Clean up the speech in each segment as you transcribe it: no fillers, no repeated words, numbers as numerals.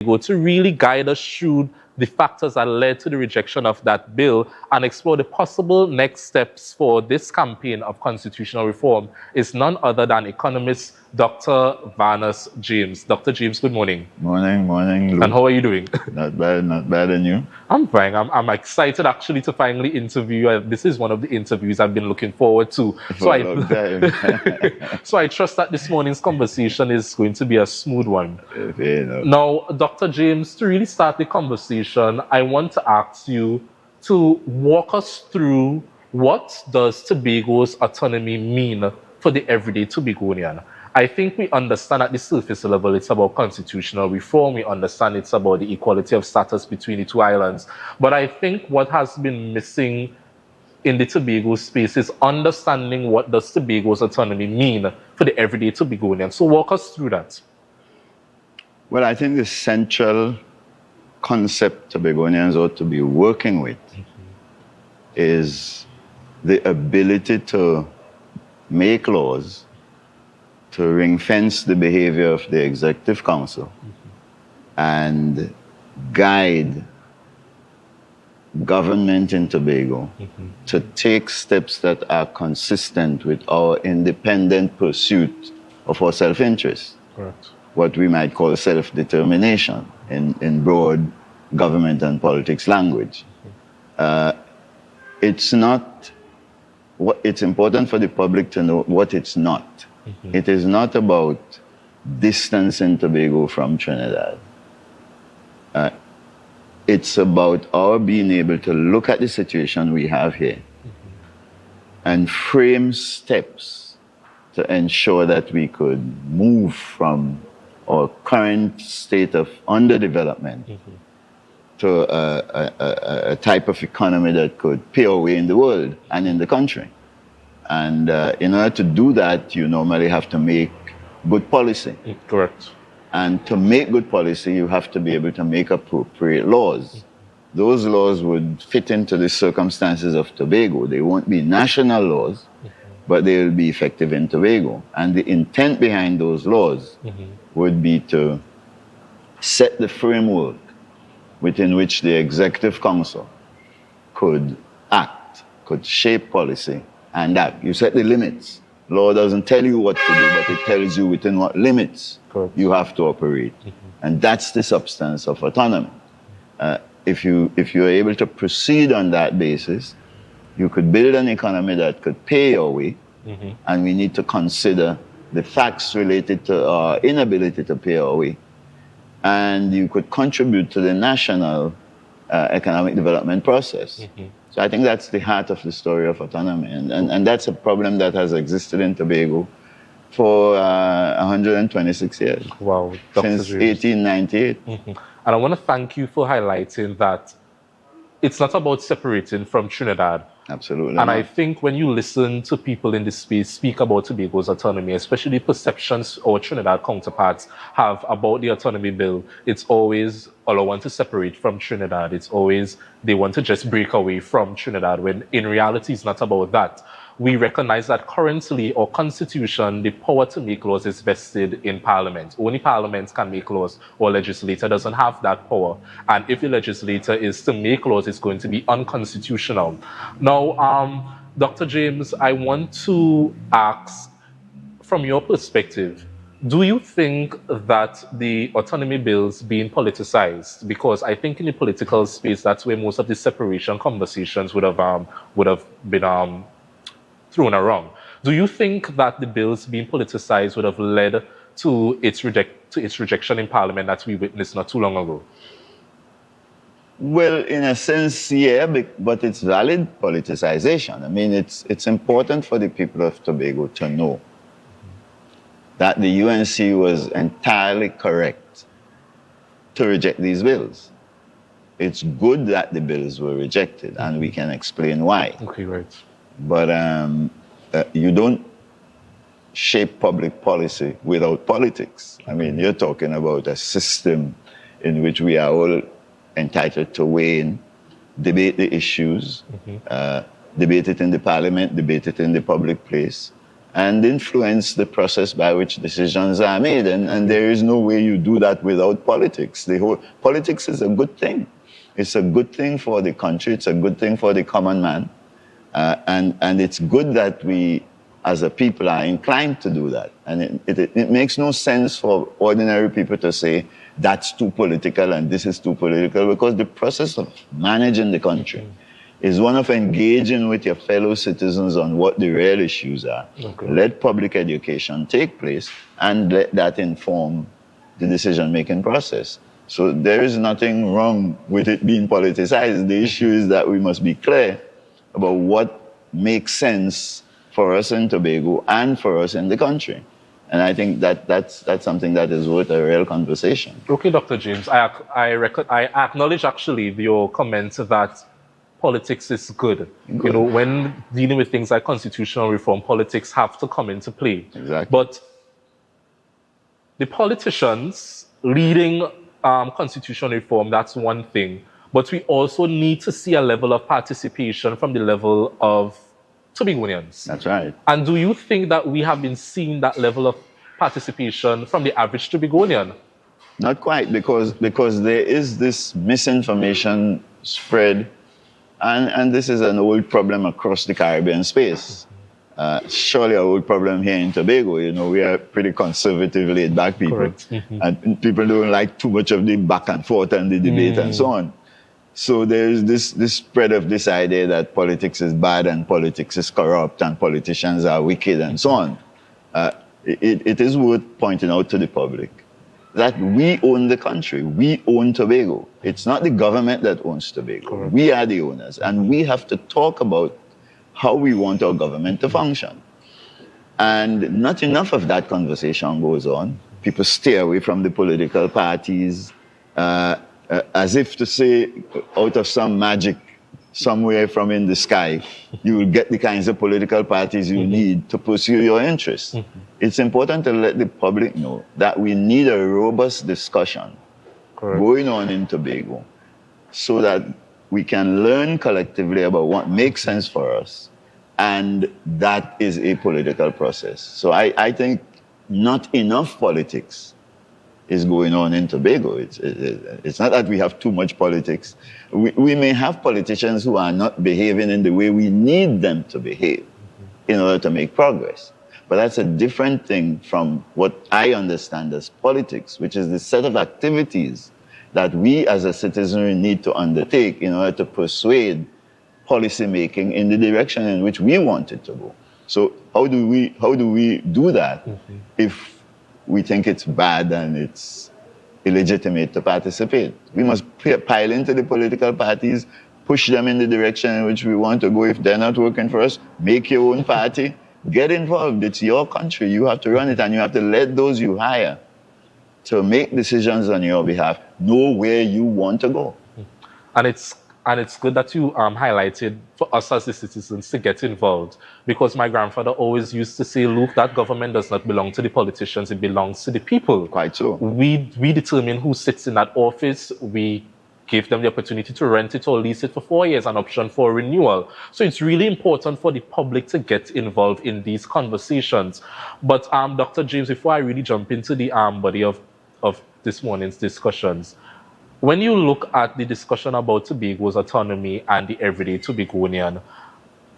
to really guide us through the factors that led to the rejection of that bill and explore the possible next steps for this campaign of constitutional reform is none other than economist Dr. Vanus James. Dr. James, good morning. Morning, Luke. And how are you doing? Not bad, and you? I'm fine. I'm excited actually to finally interview you. This is one of the interviews I've been looking forward to. For a long time. So I trust that this morning's conversation is going to be a smooth one. Now, Dr. James, to really start the conversation, I want to ask you to walk us through what does Tobago's autonomy mean for the everyday Tobagonian. I think we understand at the surface level it's about constitutional reform. We understand it's about the equality of status between the two islands. But I think what has been missing in the Tobago space is understanding what does Tobago's autonomy mean for the everyday Tobagonian. So walk us through that. Well, I think the central concept Tobagonians ought to be working with is the ability to make laws to ring-fence the behavior of the Executive Council and guide government in Tobago to take steps that are consistent with our independent pursuit of our self-interest. Correct. What we might call self-determination in broad government and politics language. It's important for the public to know what it's not. It is not about distancing Tobago from Trinidad. It's about our being able to look at the situation we have here and frame steps to ensure that we could move from our current state of underdevelopment to a type of economy that could pay our way in the world and in the country. And in order to do that, you normally have to make good policy. Correct. And to make good policy, you have to be able to make appropriate laws. Those laws would fit into the circumstances of Tobago. They won't be national laws, but they will be effective in Tobago. And the intent behind those laws would be to set the framework within which the Executive Council could act, could shape policy, and act. You set the limits. Law doesn't tell you what to do, but it tells you within what limits you have to operate. And that's the substance of autonomy. If you're able to proceed on that basis, you could build an economy that could pay your way, and we need to consider the facts related to our inability to pay our way. And you could contribute to the national economic development process. So I think that's the heart of the story of autonomy. And that's a problem that has existed in Tobago for 126 years. Wow. Since 1898. And I want to thank you for highlighting that it's not about separating from Trinidad. Absolutely. And I think when you listen to people in this space speak about Tobago's autonomy, especially perceptions our Trinidad counterparts have about the autonomy bill, it's always, all I want to separate from Trinidad. It's always, they want to just break away from Trinidad, when in reality it's not about that. We recognize that currently our constitution, the power to make laws is vested in Parliament. Only Parliament can make laws. Our legislator doesn't have that power. And if the legislator is to make laws, it's going to be unconstitutional. Now, Dr. James, I want to ask, from your perspective, do you think that the autonomy bills being politicized? Because I think in the political space, that's where most of the separation conversations would have been thrown around. Do you think that the bills being politicized would have led to its rejection in Parliament that we witnessed not too long ago? Well, in a sense, yeah, but it's valid politicization. I mean, it's important for the people of Tobago to know that the UNC was entirely correct to reject these bills. It's good that the bills were rejected, and we can explain why. Okay, right. But you don't shape public policy without politics. I mean, you're talking about a system in which we are all entitled to weigh in, debate the issues, debate it in the Parliament, debate it in the public place, and influence the process by which decisions are made. And there is no way you do that without politics. Politics is a good thing. It's a good thing for the country. It's a good thing for the common man. And it's good that we, as a people, are inclined to do that. And it makes no sense for ordinary people to say, that's too political and this is too political, because the process of managing the country is one of engaging with your fellow citizens on what the real issues are. Okay. Let public education take place and let that inform the decision-making process. So there is nothing wrong with it being politicized. The issue is that we must be clear about what makes sense for us in Tobago and for us in the country. And I think that's something that is worth a real conversation. Okay, Dr. James, I acknowledge actually your comment that politics is good. You know, when dealing with things like constitutional reform, politics have to come into play. Exactly. But the politicians leading constitutional reform, that's one thing. But we also need to see a level of participation from the level of Tobagonians. That's right. And do you think that we have been seeing that level of participation from the average Tobagonian? Not quite, because there is this misinformation spread, and this is an old problem across the Caribbean space. Surely an old problem here in Tobago. You know, we are pretty conservative, laid-back people. Correct. And people don't like too much of the back and forth and the debate and so on. So there's this spread of this idea that politics is bad and politics is corrupt and politicians are wicked and so on. It is worth pointing out to the public that we own the country. We own Tobago. It's not the government that owns Tobago. Correct. We are the owners, and we have to talk about how we want our government to function. And not enough of that conversation goes on. People stay away from the political parties, as if to say, out of some magic somewhere from in the sky, you will get the kinds of political parties you need to pursue your interests. It's important to let the public know that we need a robust discussion going on in Tobago so that we can learn collectively about what makes sense for us. And that is a political process. So I think not enough politics is going on in Tobago. It's not that we have too much politics. We may have politicians who are not behaving in the way we need them to behave in order to make progress. But that's a different thing from what I understand as politics, which is the set of activities that we as a citizenry need to undertake in order to persuade policy making in the direction in which we want it to go. So how do we do that if we think it's bad and it's illegitimate to participate? We must pile into the political parties, push them in the direction in which we want to go. If they're not working for us, make your own party, get involved. It's your country. You have to run it, and you have to let those you hire to make decisions on your behalf know where you want to go. And it's good that you highlighted for us as the citizens to get involved, because my grandfather always used to say, look, that government does not belong to the politicians, it belongs to the people. Quite so. We determine who sits in that office. We give them the opportunity to rent it or lease it for 4 years, an option for renewal. So it's really important for the public to get involved in these conversations. But Dr. James, before I really jump into the body of this morning's discussions, when you look at the discussion about Tobago's autonomy and the everyday Tobagonian,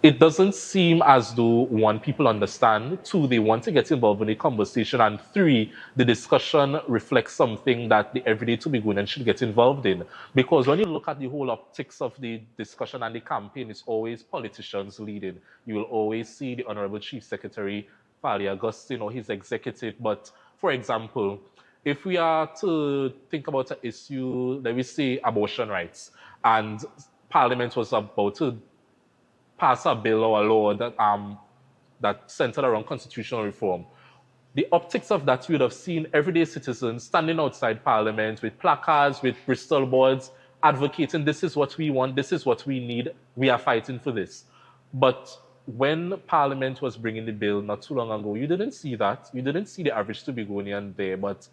it doesn't seem as though, one, people understand, two, they want to get involved in the conversation, and three, the discussion reflects something that the everyday Tobagonian should get involved in. Because when you look at the whole optics of the discussion and the campaign, it's always politicians leading. You will always see the Honorable Chief Secretary, Fali Augustine, or his executive. But, for example, if we are to think about an issue, let me say abortion rights, and Parliament was about to pass a bill or a law that centered around constitutional reform, the optics of that, you would have seen everyday citizens standing outside Parliament with placards, with Bristol boards, advocating, this is what we want, this is what we need, we are fighting for this. But when Parliament was bringing the bill not too long ago, you didn't see that. You didn't see the average Tobagonian there, but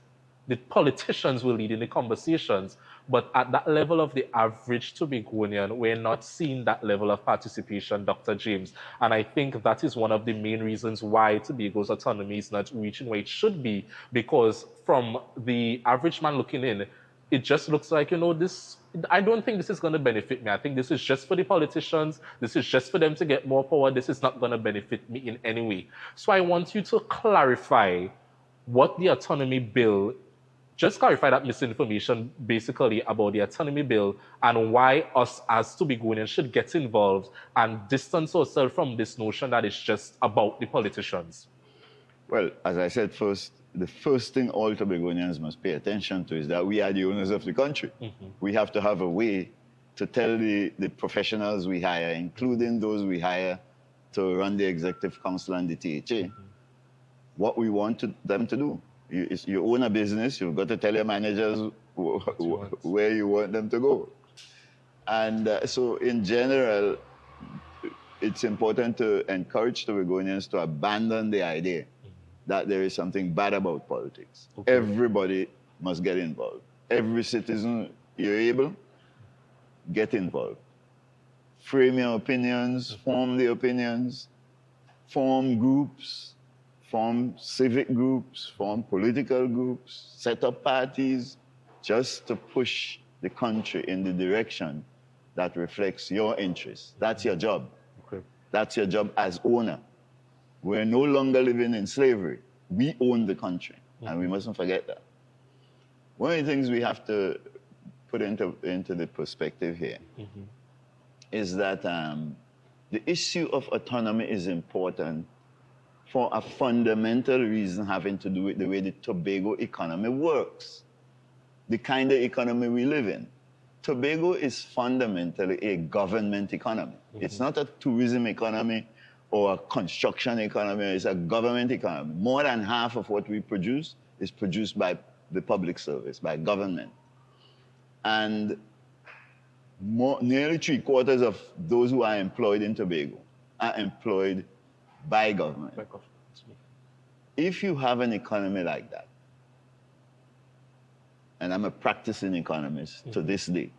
the politicians will lead in the conversations, but at that level of the average Tobagonian, we're not seeing that level of participation, Dr. James. And I think that is one of the main reasons why Tobago's autonomy is not reaching where it should be, because from the average man looking in, it just looks like, this. I don't think this is going to benefit me. I think this is just for the politicians. This is just for them to get more power. This is not going to benefit me in any way. So I want you to clarify what the autonomy bill, just clarify that misinformation basically about the autonomy bill and why us as Tobagonians should get involved and distance ourselves from this notion that it's just about the politicians. Well, as I said first, the first thing all Tobagonians must pay attention to is that we are the owners of the country. Mm-hmm. We have to have a way to tell the professionals we hire, including those we hire to run the executive council and the THA, mm-hmm. what we want them to do. You own a business, you've got to tell your managers where you want them to go. And so in general, it's important to encourage Tobagonians to abandon the idea that there is something bad about politics. Okay. Everybody must get involved. Every citizen, you're able, get involved. Frame your opinions, form the opinions, form groups, form civic groups, form political groups, set up parties, just to push the country in the direction that reflects your interests. That's your job. Okay. That's your job as owner. We're no longer living in slavery. We own the country, and we mustn't forget that. One of the things we have to put into the perspective here is that the issue of autonomy is important for a fundamental reason having to do with the way the Tobago economy works, the kind of economy we live in. Tobago is fundamentally a government economy. It's not a tourism economy or a construction economy, it's a government economy. More than half of what we produce is produced by the public service, by government. And nearly 3/4 of those who are employed in Tobago are employed by government. If you have an economy like that, and I'm a practicing economist to this day,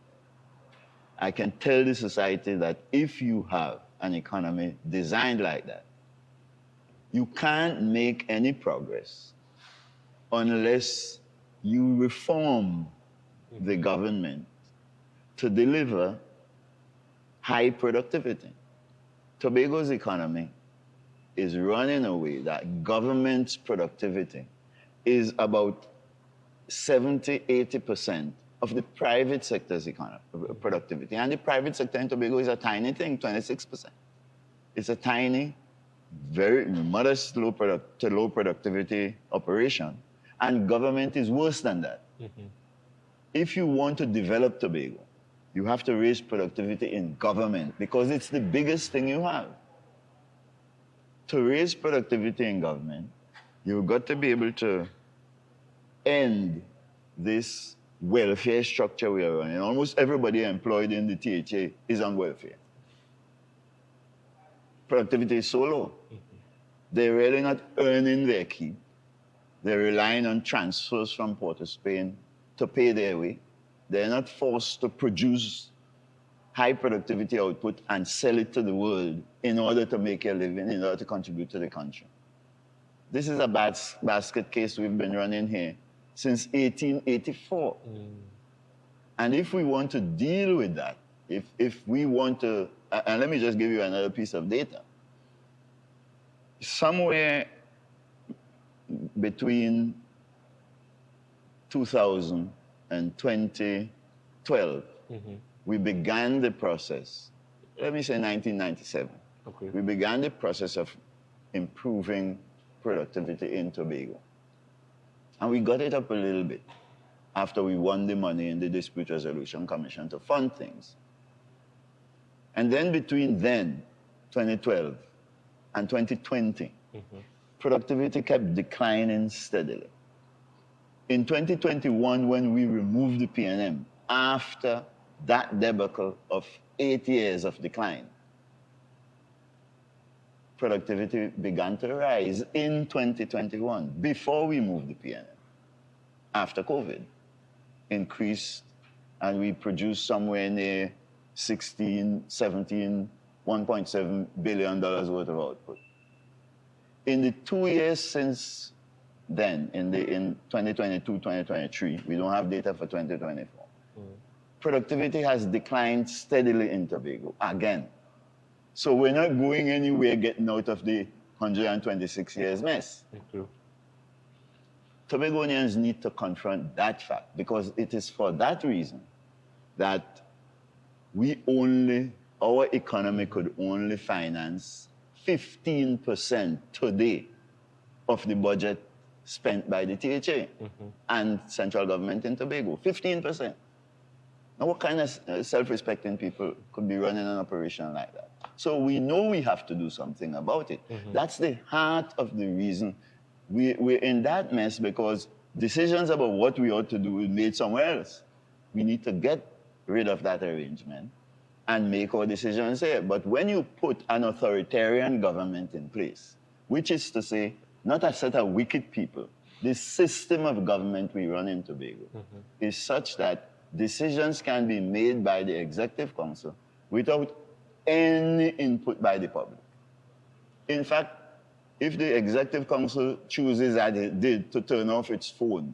I can tell the society that if you have an economy designed like that, you can't make any progress unless you reform the government to deliver high productivity. Tobago's economy is run in a way that government's productivity is about 70-80% of the private sector's productivity. And the private sector in Tobago is a tiny thing, 26%. It's a tiny, very modest low productivity operation. And government is worse than that. If you want to develop Tobago, you have to raise productivity in government because it's the biggest thing you have. To raise productivity in government, you've got to be able to end this welfare structure we are running. Almost everybody employed in the THA is on welfare. Productivity is so low. They're really not earning their keep. They're relying on transfers from Port of Spain to pay their way. They're not forced to produce high productivity output and sell it to the world in order to make a living, in order to contribute to the country. This is a basket case we've been running here since 1884. And if we want to deal with that, if we want to, and let me just give you another piece of data. Somewhere between 2000 and 2012, we began the process, let me say 1997. Okay. We began the process of improving productivity in Tobago. And we got it up a little bit after we won the money in the Dispute Resolution Commission to fund things. And then between then, 2012, and 2020, productivity kept declining steadily. In 2021, when we removed the PNM, after that debacle of 8 years of decline, productivity began to rise in 2021, before we moved the PNM. after COVID increased, and we produced somewhere near 16, 17, $1.7 billion worth of output. In the 2 years since then, in 2022, 2023, we don't have data for 2024, productivity has declined steadily in Tobago again. So we're not going anywhere getting out of the 126 years mess. Thank you. Tobagonians need to confront that fact, because it is for that reason that our economy could only finance 15% today of the budget spent by the THA and central government in Tobago. 15%. Now, what kind of self-respecting people could be running an operation like that? So we know we have to do something about it. That's the heart of the reason we're in that mess, because decisions about what we ought to do are made somewhere else. We need to get rid of that arrangement and make our decisions here. But when you put an authoritarian government in place, which is to say, not a set of wicked people, the system of government we run in Tobago is such that decisions can be made by the Executive Council without any input by the public. In fact, if the Executive Council chooses, as it did, to turn off its phone,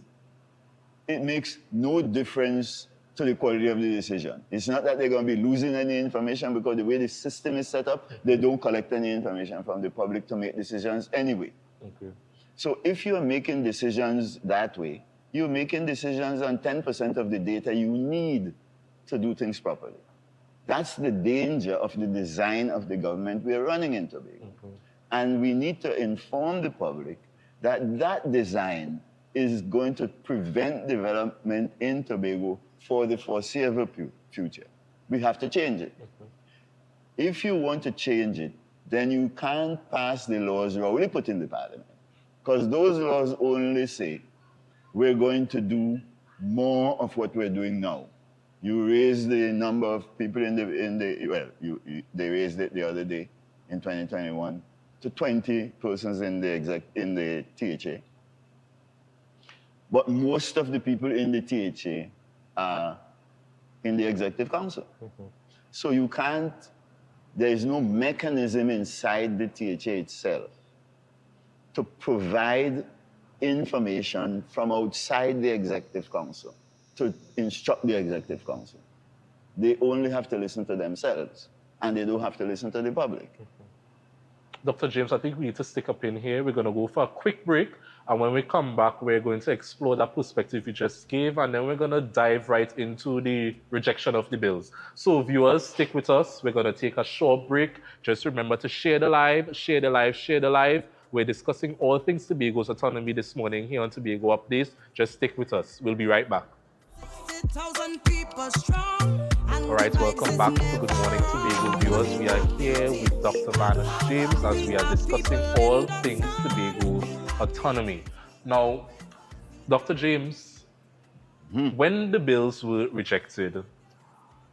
it makes no difference to the quality of the decision. It's not that they're going to be losing any information, because the way the system is set up, they don't collect any information from the public to make decisions anyway. Okay. So if you're making decisions that way, you're making decisions on 10% of the data you need to do things properly. That's the danger of the design of the government we're running in Tobago. And we need to inform the public that that design is going to prevent development in Tobago for the foreseeable future. We have to change it. If you want to change it, then you can't pass the laws Rowley put in the parliament, because those laws only say we're going to do more of what we're doing now. You raise the number of people they raised it the other day in 2021 to 20 persons in the THA. But most of the people in the THA are in the Executive Council. So you can't, there is no mechanism inside the THA itself to provide information from outside the Executive Council to instruct the Executive Council. They only have to listen to themselves, and they don't have to listen to the public. Dr. James, I think we need to stick up in here. We're going to go for a quick break. And when we come back, we're going to explore that perspective you just gave. And then we're going to dive right into the rejection of the bills. So viewers, stick with us. We're going to take a short break. Just remember to share the live, share the live, share the live. We're discussing all things Tobago's autonomy this morning here on Tobago Updates. Just stick with us. We'll be right back. All right, welcome back to Good Morning Tobago viewers. We are here with Dr. Vanus James as we are discussing all things Tobago's autonomy. Now, Dr. James, when the bills were rejected,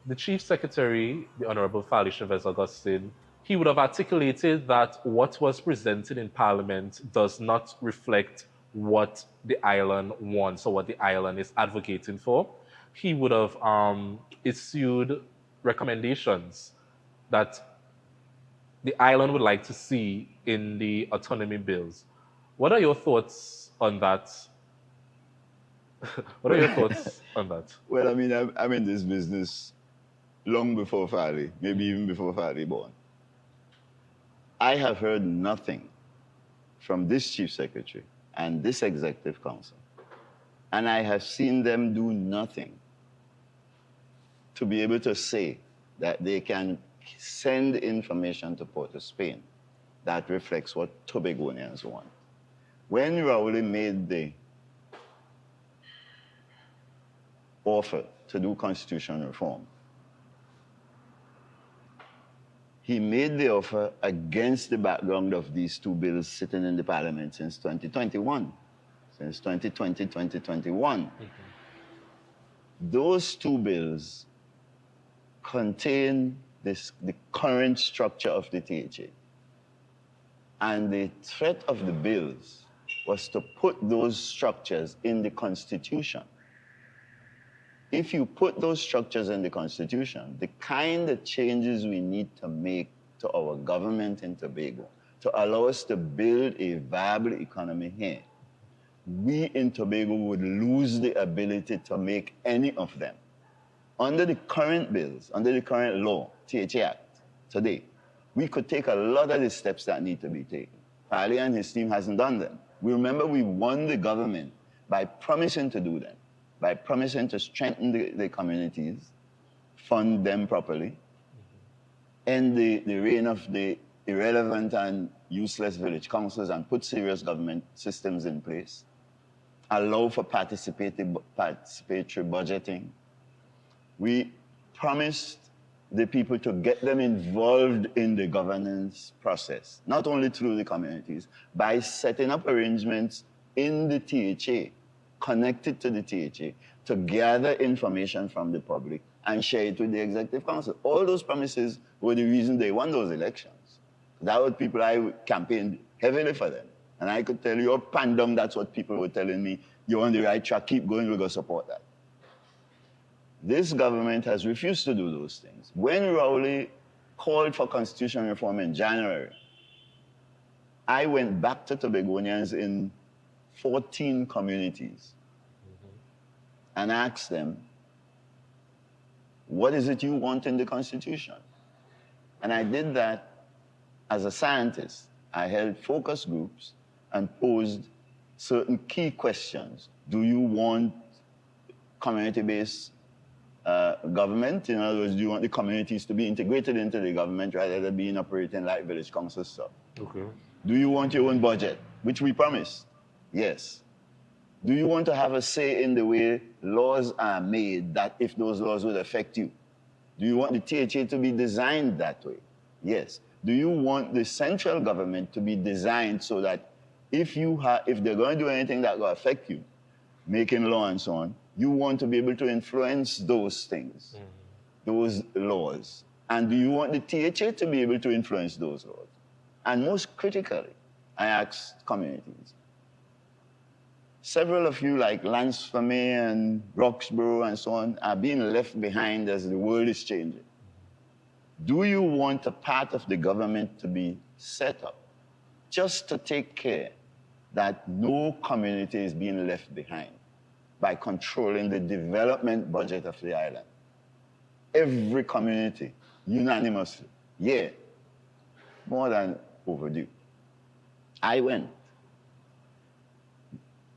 the Chief Secretary, the Honorable Fali Chavez Augustine, he would have articulated that what was presented in Parliament does not reflect what the island wants or what the island is advocating for. He would have issued recommendations that the island would like to see in the autonomy bills. What are your thoughts on that? What are your thoughts on that? Well, I mean, I'm in this business long before Fali, maybe even before Fali born. I have heard nothing from this Chief Secretary and this Executive Council, and I have seen them do nothing to be able to say that they can send information to Port of Spain that reflects what Tobagonians want. When Rowley made the offer to do constitutional reform, he made the offer against the background of these two bills sitting in the Parliament since 2021, since 2020, 2021. Those two bills contain the current structure of the THA. And the threat of the bills was to put those structures in the Constitution. If you put those structures in the Constitution, the kind of changes we need to make to our government in Tobago to allow us to build a viable economy here, we in Tobago would lose the ability to make any of them. Under the current bills, under the current law, THA Act, today, we could take a lot of the steps that need to be taken. Pali and his team hasn't done them. We remember we won the government by promising to do them, by promising to strengthen the communities, fund them properly, end the reign of the irrelevant and useless village councils and put serious government systems in place, allow for participatory budgeting. We promised the people to get them involved in the governance process, not only through the communities, by setting up arrangements in the THA, connected to the THA, to gather information from the public and share it with the Executive Council. All those promises were the reason they won those elections. That was people I campaigned heavily for them. And I could tell you, oh, pandum, that's what people were telling me. You're on the right track, keep going, we're going to support that. This government has refused to do those things. When Rowley called for constitutional reform in January, I went back to Tobagonians in 14 communities and asked them, what is it you want in the Constitution? And I did that as a scientist. I held focus groups and posed certain key questions. Do you want community-based government? In other words, do you want the communities to be integrated into the government rather than being operating like village council stuff? Okay. Do you want your own budget, which we promised? Yes. Do you want to have a say in the way laws are made, that if those laws would affect you? Do you want the THA to be designed that way? Yes. Do you want the central government to be designed so that if they're going to do anything that will affect you, making law and so on, you want to be able to influence those things, those laws? And do you want the THA to be able to influence those laws? And most critically, I asked communities. Several of you, like Lance Fame and Roxborough and so on, are being left behind as the world is changing. Do you want a part of the government to be set up just to take care that no community is being left behind by controlling the development budget of the island? Every community, unanimously, yeah, more than overdue. I went.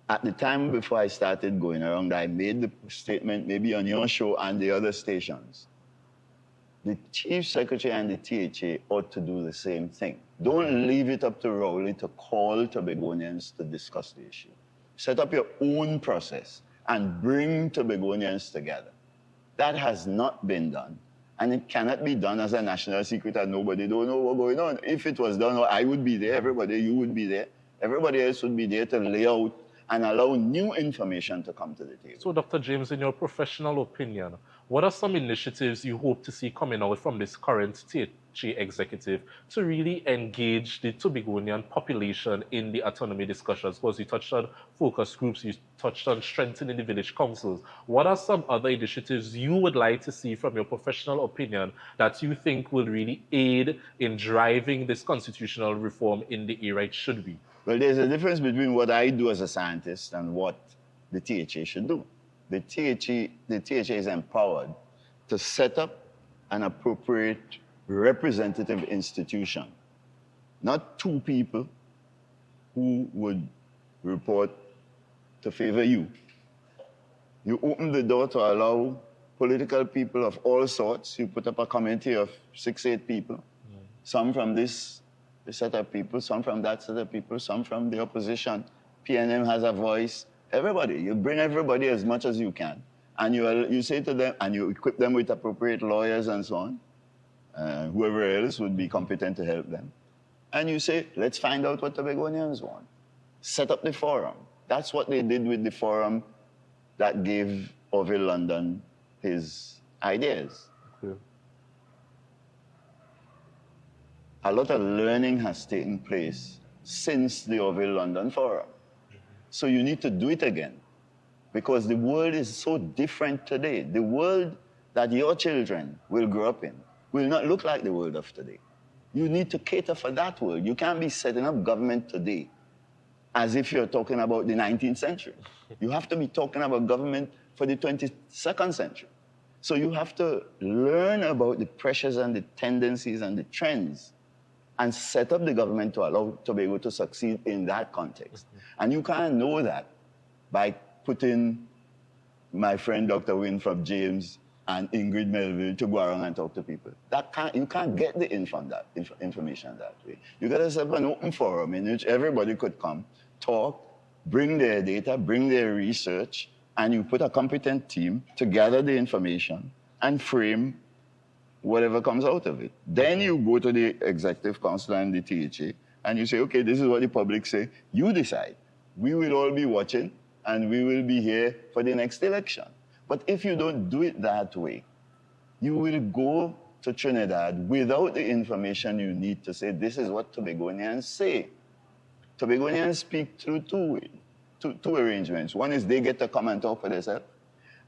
At the time before I started going around, I made the statement, maybe on your show and the other stations. The Chief Secretary and the THA ought to do the same thing. Don't leave it up to Rowley to call Tobagonians to discuss the issue. Set up your own process and bring Tobagonians together. That has not been done. And it cannot be done as a national secret and nobody don't know what's going on. If it was done, I would be there, everybody, you would be there. Everybody else would be there to lay out and allow new information to come to the table. So, Dr. James, in your professional opinion, what are some initiatives you hope to see coming out from this current THA executive to really engage the Tobagonian population in the autonomy discussions? Because you touched on focus groups, you touched on strengthening the village councils. What are some other initiatives you would like to see from your professional opinion that you think will really aid in driving this constitutional reform in the era it should be? Well, there's a difference between what I do as a scientist and what the THA should do. The THA is empowered to set up an appropriate representative institution, not two people who would report to favor you. You open the door to allow political people of all sorts. You put up a committee of 6-8 people, some from this set of people, some from that set of people, some from the opposition. PNM has a voice. Everybody, you bring everybody as much as you can. And you say to them, and you equip them with appropriate lawyers and so on, whoever else would be competent to help them. And you say, let's find out what Tobagonians want. Set up the forum. That's what they did with the forum that gave Orville London his ideas. Okay. A lot of learning has taken place since the Orville London Forum. So you need to do it again. Because the world is so different today. The world that your children will grow up in will not look like the world of today. You need to cater for that world. You can't be setting up government today as if you're talking about the 19th century. You have to be talking about government for the 22nd century. So you have to learn about the pressures and the tendencies and the trends and set up the government to allow Tobago to succeed in that context. And you can't know that by putting my friend Dr. Winfrop James and Ingrid Melville to go around and talk to people. You can't get the information that way. You got to set up an open forum in which everybody could come, talk, bring their data, bring their research, and you put a competent team to gather the information and frame whatever comes out of it. Then you go to the Executive Council and the THA, and you say, okay, this is what the public say. You decide. We will all be watching, and we will be here for the next election. But if you don't do it that way, you will go to Trinidad without the information you need to say, this is what Tobagonians say. Tobagonians speak through two arrangements. One is they get to come and talk for themselves.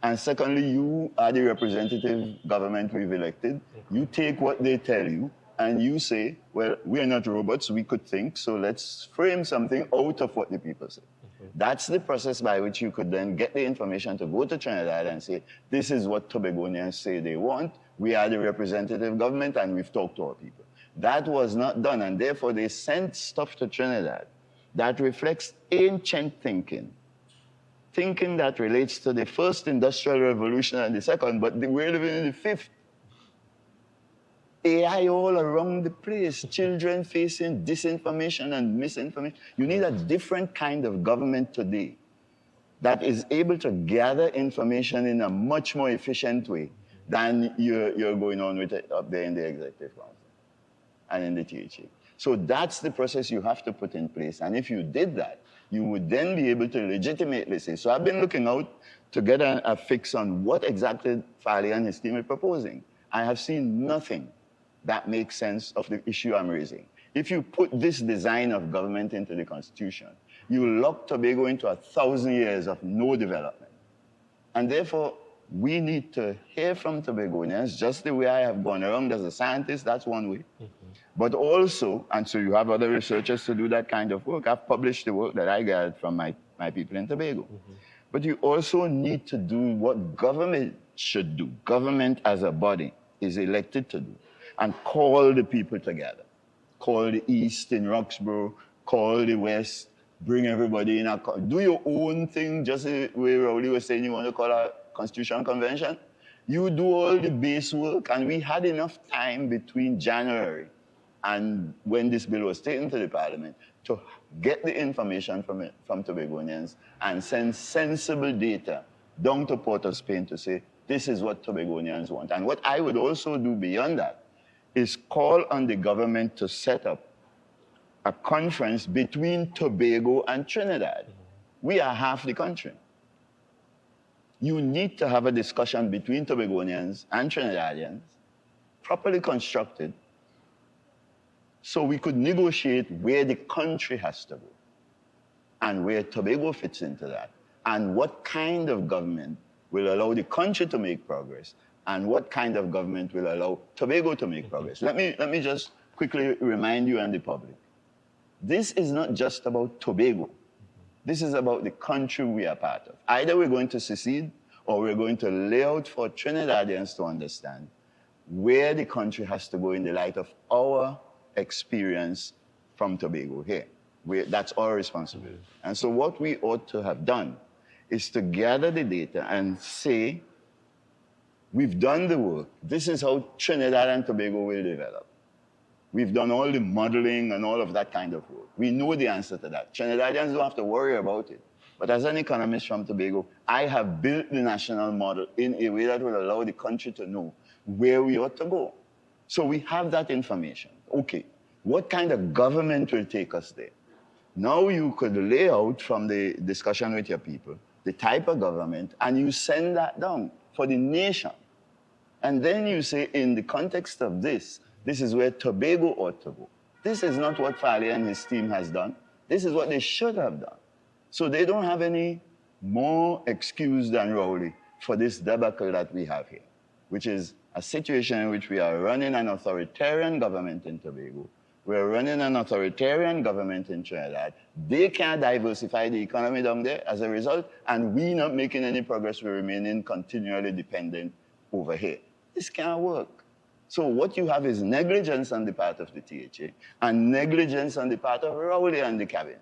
And secondly, you are the representative government we've elected. You take what they tell you and you say, well, we are not robots, we could think, so let's frame something out of what the people say. That's the process by which you could then get the information to go to Trinidad and say, this is what Tobagonians say they want. We are the representative government and we've talked to our people. That was not done, and therefore they sent stuff to Trinidad that reflects ancient thinking that relates to the first industrial revolution and the second, but we're living in the fifth. AI all around the place, children facing disinformation and misinformation. You need a different kind of government today that is able to gather information in a much more efficient way than you're going on with it up there in the Executive Council and in the THA. So that's the process you have to put in place. And if you did that, you would then be able to legitimately say, so I've been looking out to get a fix on what exactly Farley and his team are proposing. I have seen nothing that makes sense of the issue I'm raising. If you put this design of government into the Constitution, you lock Tobago into 1,000 years of no development. And therefore, we need to hear from Tobagonians, just the way I have gone around as a scientist, that's one way. But also, and so you have other researchers to do that kind of work. I've published the work that I gathered from my people in Tobago. But you also need to do what government should do. Government as a body is elected to do. And call the people together. Call the East in Roxborough, call the West, bring everybody in. Do your own thing, just the way Rowley was saying you want to call a Constitutional Convention. You do all the base work, and we had enough time between January and when this bill was taken to the Parliament to get the information from Tobagonians and send sensible data down to Port of Spain to say, this is what Tobagonians want. And what I would also do beyond that is call on the government to set up a conference between Tobago and Trinidad. We are half the country. You need to have a discussion between Tobagonians and Trinidadians, properly constructed, so we could negotiate where the country has to go and where Tobago fits into that, and what kind of government will allow the country to make progress, and what kind of government will allow Tobago to make progress. Let me just quickly remind you and the public. This is not just about Tobago. This is about the country we are part of. Either we're going to secede or we're going to lay out for Trinidadians to understand where the country has to go in the light of our experience from Tobago here. That's our responsibility. And so what we ought to have done is to gather the data and say, we've done the work. This is how Trinidad and Tobago will develop. We've done all the modeling and all of that kind of work. We know the answer to that. Trinidadians don't have to worry about it. But as an economist from Tobago, I have built the national model in a way that will allow the country to know where we ought to go. So we have that information. Okay, what kind of government will take us there? Now you could lay out from the discussion with your people the type of government, and you send that down for the nation. And then you say, in the context of this, this is where Tobago ought to go. This is not what Farley and his team has done. This is what they should have done. So they don't have any more excuse than Rowley for this debacle that we have here, which is a situation in which we are running an authoritarian government in Tobago. We're running an authoritarian government in Trinidad. They can't diversify the economy down there as a result, and we not making any progress. We're remaining continually dependent over here. This can't work. So what you have is negligence on the part of the THA and negligence on the part of Rowley and the cabinet.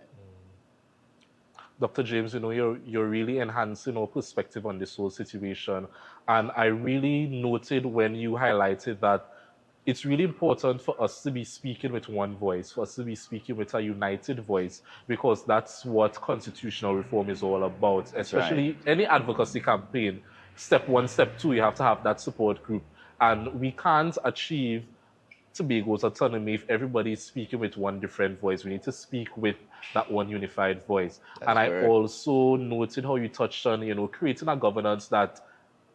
Dr. James, you're really enhancing our perspective on this whole situation. And I really noted when you highlighted that it's really important for us to be speaking with one voice, for us to be speaking with a united voice, because that's what constitutional reform is all about. Especially any advocacy campaign, step one, step two, you have to have that support group. And we can't achieve Tobago's autonomy if everybody is speaking with one different voice. We need to speak with that one unified voice. That's and I correct. also noted how you touched on, creating a governance that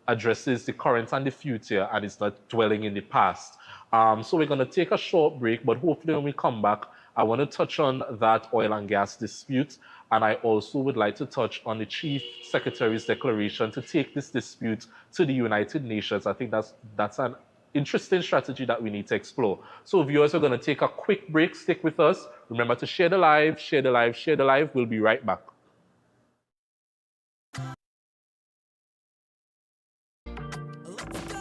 addresses the current and the future and is not dwelling in the past. So we're going to take a short break, but hopefully when we come back, I want to touch on that oil and gas dispute. And I also would like to touch on the Chief Secretary's declaration to take this dispute to the United Nations. I think that's an interesting strategy that we need to explore. So viewers, we're going to take a quick break. Stick with us. Remember to share the live, share the live, share the live. We'll be right back. Let's